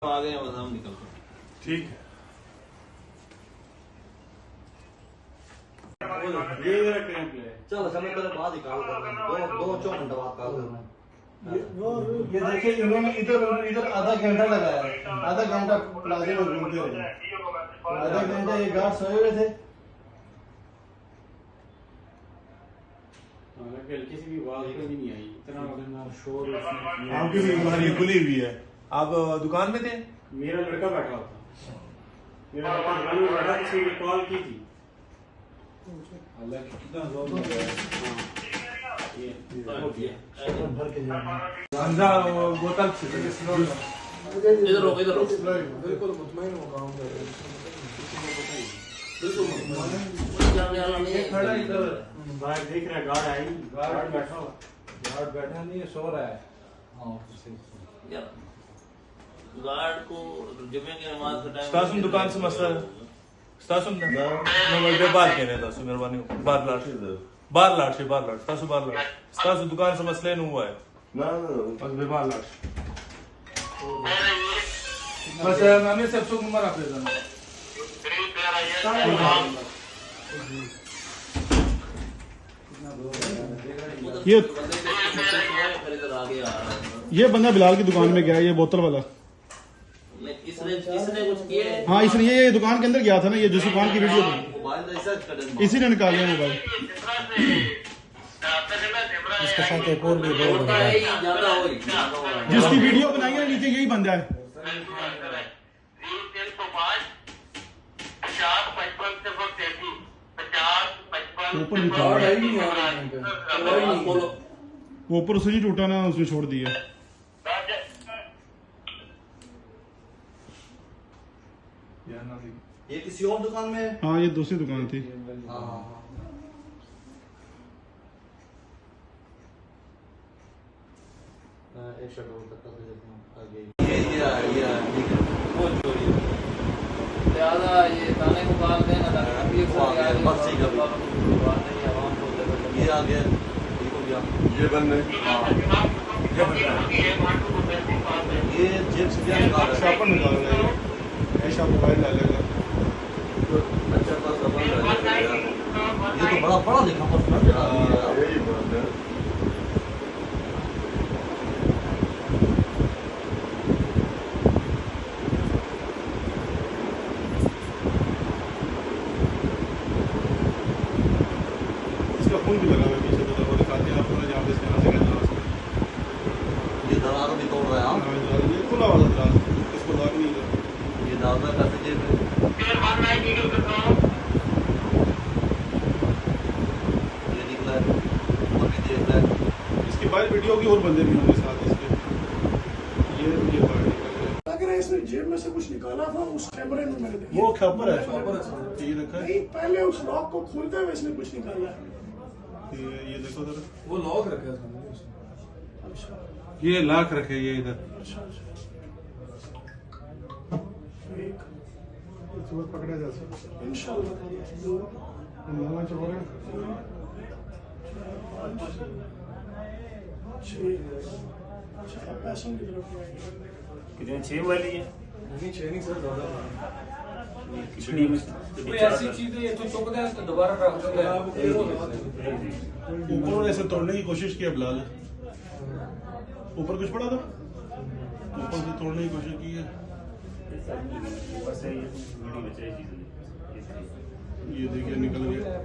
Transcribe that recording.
आ गए बस हम निकलते हैं। ठीक है। ये मेरा टेम्प है। चल समय तेरे बाद ही कॉल कर दो 4 घंटे बाद कॉल करना। ये देखिए इन्होंने इधर आधा घंटा लगाया है, आधा घंटा प्लाजे में घूमते रहे, आधा घंटा ये गार्ड सोए हुए थे। हल्की सी भी आवाज भी नहीं आई, इतना शोर। आपकी भी हमारी खुली हुई है। आप दुकान में थे? मेरा लड़का बैठा हुआ था, मेरा लड़का दुकान में बैठा, किसी ने कॉल की थी। कितना जोर लगा है। ये भर के अंधा बोतल इधर रोक बिल्कुल मुतमईन हो काम कर रहे हैं। बिल्कुल खड़ा इधर बाहर देख रहा है, गार्ड आई, गार्ड बैठा हुआ, गार्ड बैठा नहीं है, सो रहा है। यार गार्ड को जुमे की नमाज का टाइम स्टासुन दुकान से मसला है। स्टासुन मैं बार कह रहा था सु मेहरबानी बार लाट स्टासु दुकान से मसले न हुआ है ना बस बेबार लाट बस मैंने सबसे नंबर आप दे देना। ये बंदा बिलाल की दुकान में गया, ये बोतल वाला। इसने कुछ किया है। हाँ इसने ये दुकान के अंदर गया था ना, ये जिस दुकान की वीडियो थी इसी ने निकाल लिया मोबाइल। इसके साथ एक और भी दो जिसकी वीडियो बनाई है नीचे यही बंदा है। ऊपर ऊपर उसे नहीं टूटा ना, उसने छोड़ दिया। ये किसी और दुकान में। हाँ ये दूसरी दुकान थी। एक शर्ट और तक कर देते हैं आगे। ये वो चोरी ज्यादा ये ताने को बाल देना था अभी बच्ची का बात नहीं आवाम को। ये आ गया, ये को गया, ये बंदे ये जेब से क्या निकाल रहा है? शापर निकाल रहे हैं, ऐसा मोबाइल डालेगा। अच्छा बस अपन ये तो बड़ा लिखा पर्सनल है। यही बात है। इसका फोन भी लगा हुआ है पीछे, तो वो दिखाते हैं आपको जहाँ पे इसके यहाँ से गया। ये दरार भी तोड़ रहा है। हाँ ये खुला वाला दराज, इसको लॉक नहीं है। ये दादा कैसे जेब में ये निकला है और भी देख रहा है। इसके बाद वीडियो की और बंदे भी होंगे साथ इसके। ये बाहर निकल गया। अगर इसने जेब में से कुछ निकाला था उस कैमरे में मैंने देखा। वो खबर है, ये देखा है। नहीं पहले उस लॉक को खोलते हुए इसने कुछ निकाला है। ये देखो जरा, वो लॉक रखा था अच्छा ये लाख रखे ये इधर। अच्छा एक पकड़ा जा सकता इंशाल्लाह अच्छा पैसों की तरफ कितने 6 वाली है? नहीं चेनिंग सर ज्यादा कितनी कोई ऐसी चीज है तो चुप दे तो दोबारा रख दे। ऊपर ऐसे तोड़ने की कोशिश की बिलाल, ऊपर कुछ पड़ा था, ऊपर से तोड़ने की कोशिश की है। बस ये वीडियो बचाई चीज ये देखिए निकल गया।